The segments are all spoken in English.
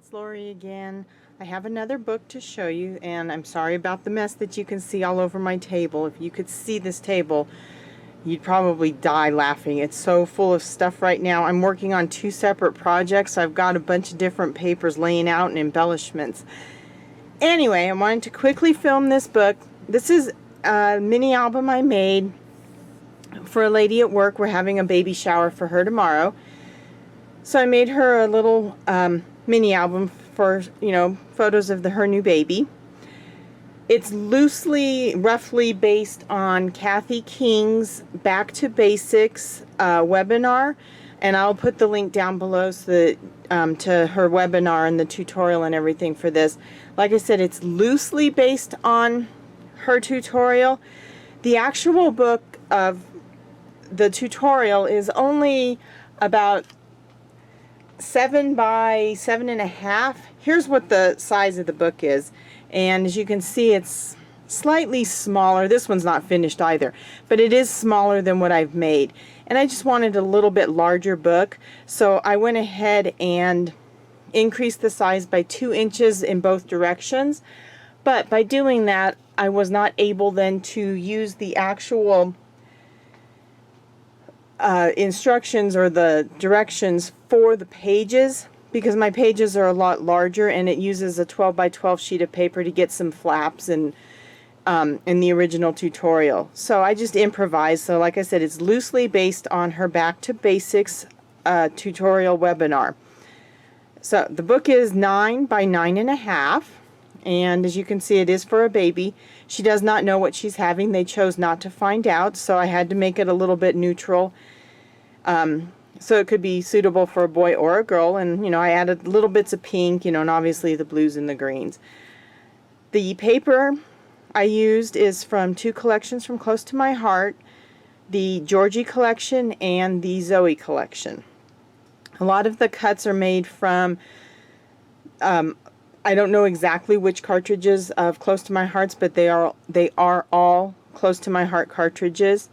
It's Lori again. I have another book to show you, and I'm sorry about the mess that you can see all over my table. If you could see this table, you'd probably die laughing. It's so full of stuff right now. I'm working on two separate projects. I've got a bunch of different papers laying out and embellishments. Anyway, I wanted to quickly film this book. This is a mini album I made for a lady at work. We're having a baby shower for her tomorrow. So I made her a little mini album for, photos of her new baby. It's loosely, roughly based on Kathy King's Back to Basics webinar, and I'll put the link down below so that, to her webinar and the tutorial and everything for this. Like I said, it's loosely based on her tutorial. The actual book of the tutorial is only about 7 by 7.5. Here's what the size of the book is, and as you can see, it's slightly smaller. This one's not finished either, but it is smaller than what I've made, and I just wanted a little bit larger book, so I went ahead and increased the size by 2 inches in both directions. But by doing that, I was not able then to use the actual instructions or the directions for the pages, because my pages are a lot larger and it uses a 12 by 12 sheet of paper to get some flaps and in the original tutorial. So I just improvised. So like I said, it's loosely based on her Back to Basics tutorial webinar. So the book is 9 by 9.5, and as you can see, it is for a baby. She does not know what she's having. They chose not to find out, so I had to make it a little bit neutral, so it could be suitable for a boy or a girl. And I added little bits of pink, and obviously the blues and the greens. The paper I used is from 2 collections from Close to My Heart, the Georgie collection and the Zoe collection. A lot of the cuts are made from I don't know exactly which cartridges of Close to My Hearts, but they are all Close to My Heart cartridges.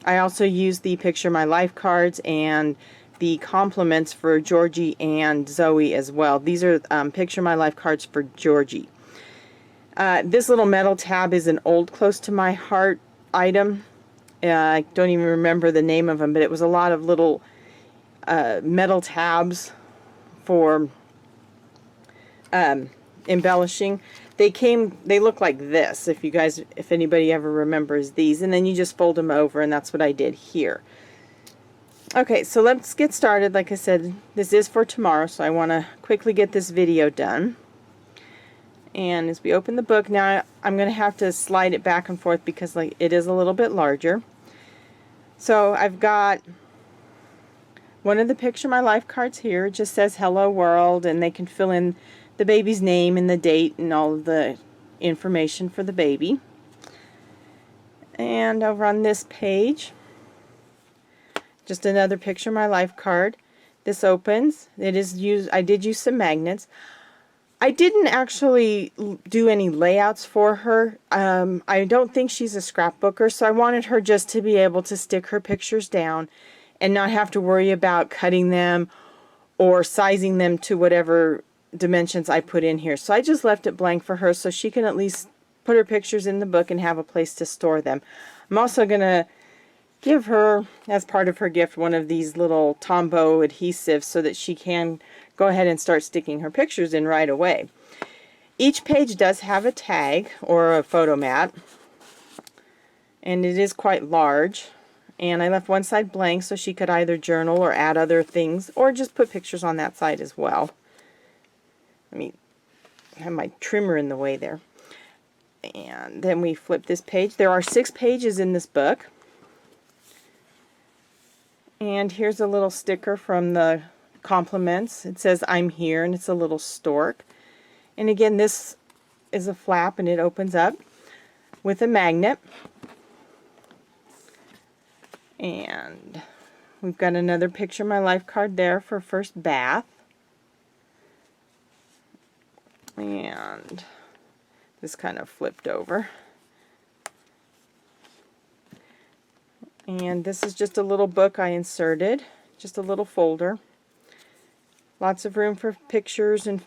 I also used the Picture My Life cards and the compliments for Georgie and Zoe as well. These are Picture My Life cards for Georgie. This little metal tab is an old Close to My Heart item. I don't even remember the name of them, but it was a lot of little metal tabs for embellishing. They look like this, if anybody ever remembers these, and then you just fold them over, and that's what I did here. Okay, so let's get started. Like I said, this is for tomorrow, so I want to quickly get this video done. And as we open the book, now I'm going to have to slide it back and forth because it is a little bit larger. So I've got one of the Picture My Life cards here. It just says Hello World, and they can fill in the baby's name and the date and all of the information for the baby. And over on this page, just another Picture My Life card. This opens. I did use some magnets. I didn't actually do any layouts for her. I don't think she's a scrapbooker, so I wanted her just to be able to stick her pictures down and not have to worry about cutting them or sizing them to whatever dimensions I put in here. So I just left it blank for her so she can at least put her pictures in the book and have a place to store them. I'm also going to give her, as part of her gift, one of these little Tombow adhesives so that she can go ahead and start sticking her pictures in right away. Each page does have a tag or a photo mat, and it is quite large. And I left one side blank so she could either journal or add other things or just put pictures on that side as well. Let me have my trimmer in the way there. And then we flip this page. There are 6 pages in this book. And here's a little sticker from the compliments. It says I'm here, and it's a little stork. And again, this is a flap, and it opens up with a magnet. And we've got another Picture My Life card there for first bath. And this kind of flipped over. And this is just a little book I inserted, just a little folder. Lots of room for pictures and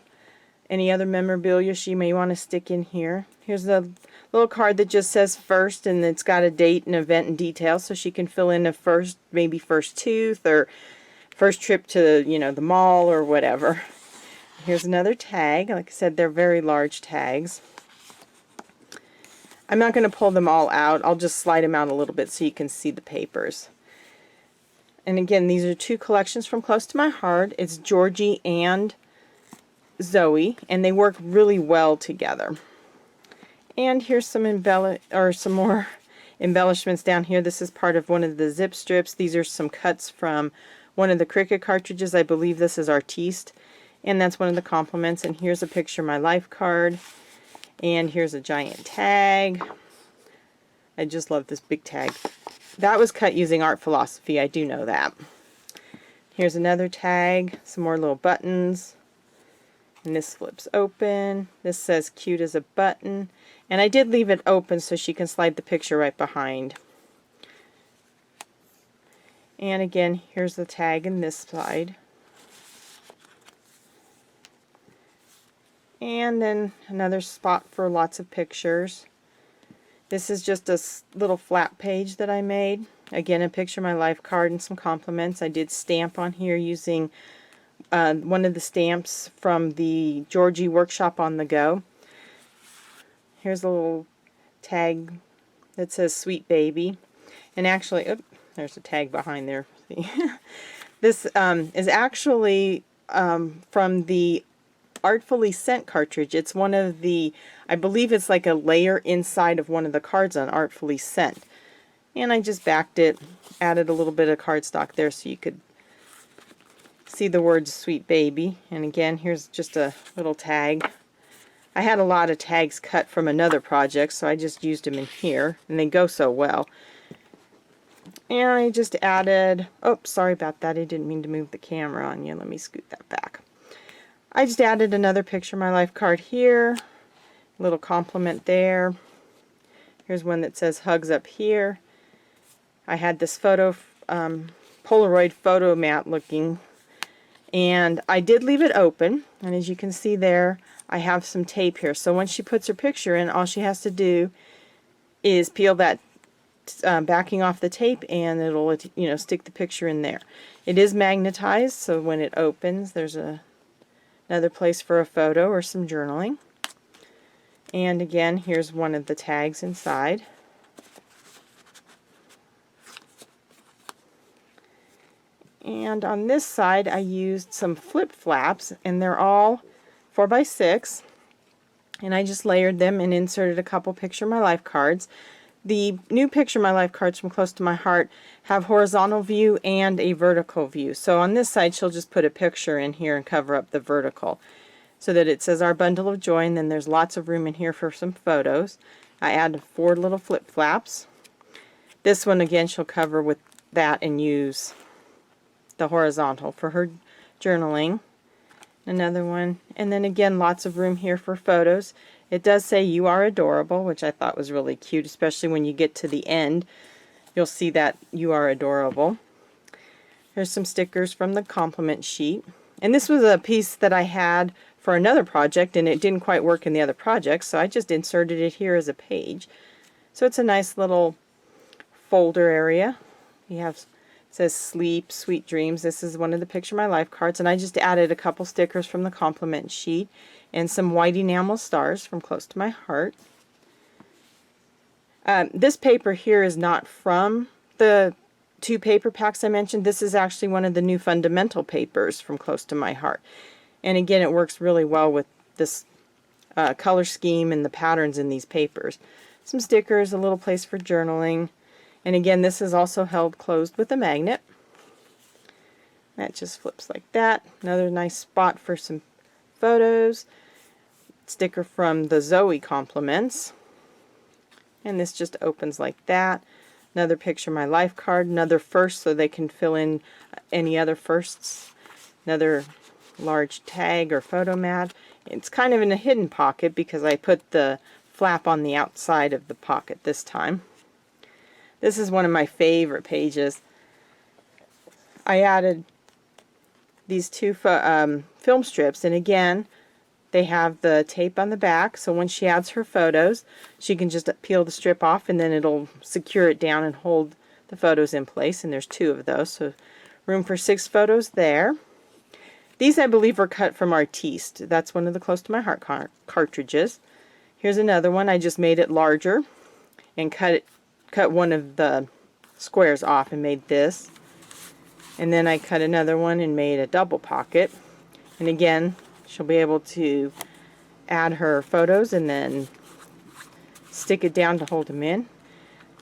any other memorabilia she may want to stick in here. Here's a little card that just says first, and it's got a date and event and details, so she can fill in a first, maybe first tooth or first trip to, you know, the mall or whatever. Here's another tag. Like I said, they're very large tags. I'm not going to pull them all out. I'll just slide them out a little bit so you can see the papers. And again, these are two collections from Close to My Heart. It's Georgie and Zoe, and they work really well together. And here's some more embellishments down here. This is part of one of the zip strips. These are some cuts from one of the Cricut cartridges. I believe this is Artiste, and that's one of the compliments. And here's a picture of my life card, and here's a giant tag. I just love this big tag. That was cut using Art Philosophy, I do know that. Here's another tag, some more little buttons, and this flips open. This says cute as a button, and I did leave it open so she can slide the picture right behind. And again, here's the tag in this side. And then another spot for lots of pictures. This is just a little flat page that I made. Again, a picture of my life card and some compliments. I did stamp on here using one of the stamps from the Georgie Workshop on the Go. Here's a little tag that says Sweet Baby. And actually, oops, there's a tag behind there. This is actually from the Artfully Sent cartridge. It's one of the, I believe it's like a layer inside of one of the cards on Artfully Sent. And I just backed it, added a little bit of cardstock there so you could see the words Sweet Baby. And again, here's just a little tag. I had a lot of tags cut from another project, so I just used them in here, and they go so well. And I just added, oh, sorry about that, I didn't mean to move the camera on you. Let me scoot that back. I just added another picture of my life card here, a little compliment there. Here's one that says hugs up here. I had this photo, Polaroid photo mat looking, and I did leave it open, and as you can see there, I have some tape here. So once she puts her picture in, all she has to do is peel that backing off the tape, and it'll, you know, stick the picture in there. It is magnetized, so when it opens, there's another place for a photo or some journaling. And again, here's one of the tags inside. And on this side, I used some flip flaps, and they're all 4x6. And I just layered them and inserted a couple Picture My Life cards. The new Picture My Life cards from Close to My Heart have horizontal view and a vertical view. So on this side, she'll just put a picture in here and cover up the vertical so that it says Our Bundle of Joy, and then there's lots of room in here for some photos. I added 4 little flip flaps. This one, again, she'll cover with that and use the horizontal for her journaling. Another one, and then again, lots of room here for photos. It does say You Are Adorable, which I thought was really cute, especially when you get to the end. You'll see that You Are Adorable. Here's some stickers from the compliment sheet. And this was a piece that I had for another project, and it didn't quite work in the other project, so I just inserted it here as a page. So it's a nice little folder area. You have, it says Sleep, Sweet Dreams. This is one of the Picture My Life cards, and I just added a couple stickers from the compliment sheet and some white enamel stars from Close to My Heart. This paper here is not from the 2 paper packs I mentioned. This is actually one of the new fundamental papers from Close to My Heart. And again, it works really well with this color scheme and the patterns in these papers. Some stickers, a little place for journaling. And again, this is also held closed with a magnet. That just flips like that. Another nice spot for some photos. Sticker from the Zoe compliments. And this just opens like that. Another Picture My Life card. Another first, so they can fill in any other firsts. Another large tag or photo mat. It's kind of in a hidden pocket because I put the flap on the outside of the pocket this time. This is one of my favorite pages. I added these two film strips, and again, they have the tape on the back, so when she adds her photos, she can just peel the strip off and then it'll secure it down and hold the photos in place, and there's 2 of those, so room for 6 photos there. These, I believe, are cut from Artiste. That's one of the Close to My Heart cartridges. Here's another one. I just made it larger and cut one of the squares off and made this. And then I cut another one and made a double pocket. And again, she'll be able to add her photos and then stick it down to hold them in.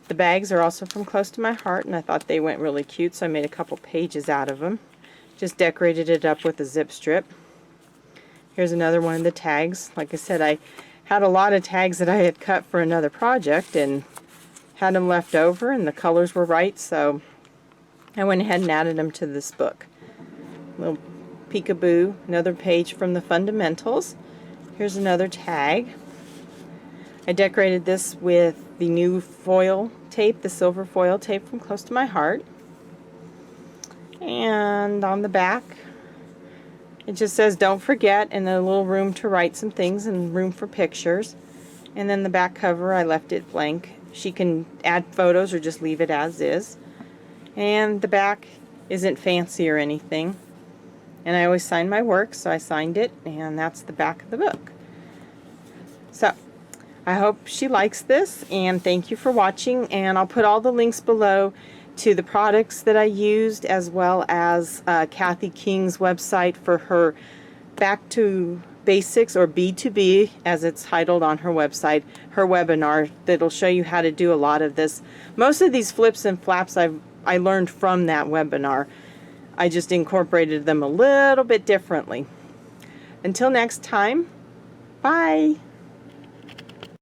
The bags are also from Close to My Heart, and I thought they went really cute, so I made a couple pages out of them. Just decorated it up with a zip strip. Here's another one of the tags. Like I said, I had a lot of tags that I had cut for another project and had them left over, and the colors were right, so I went ahead and added them to this book. Little peekaboo, another page from the fundamentals. Here's another tag. I decorated this with the new foil tape, the silver foil tape from Close to My Heart. And on the back, it just says don't forget, and a little room to write some things and room for pictures. And then the back cover, I left it blank. She can add photos or just leave it as is. And the back isn't fancy or anything. And I always sign my work, so I signed it, and that's the back of the book. So, I hope she likes this, and thank you for watching, and I'll put all the links below to the products that I used, as well as Kathy King's website for her Back to Basics, or B2B as it's titled on her website, her webinar that'll show you how to do a lot of this. Most of these flips and flaps I learned from that webinar. I just incorporated them a little bit differently. Until next time, bye!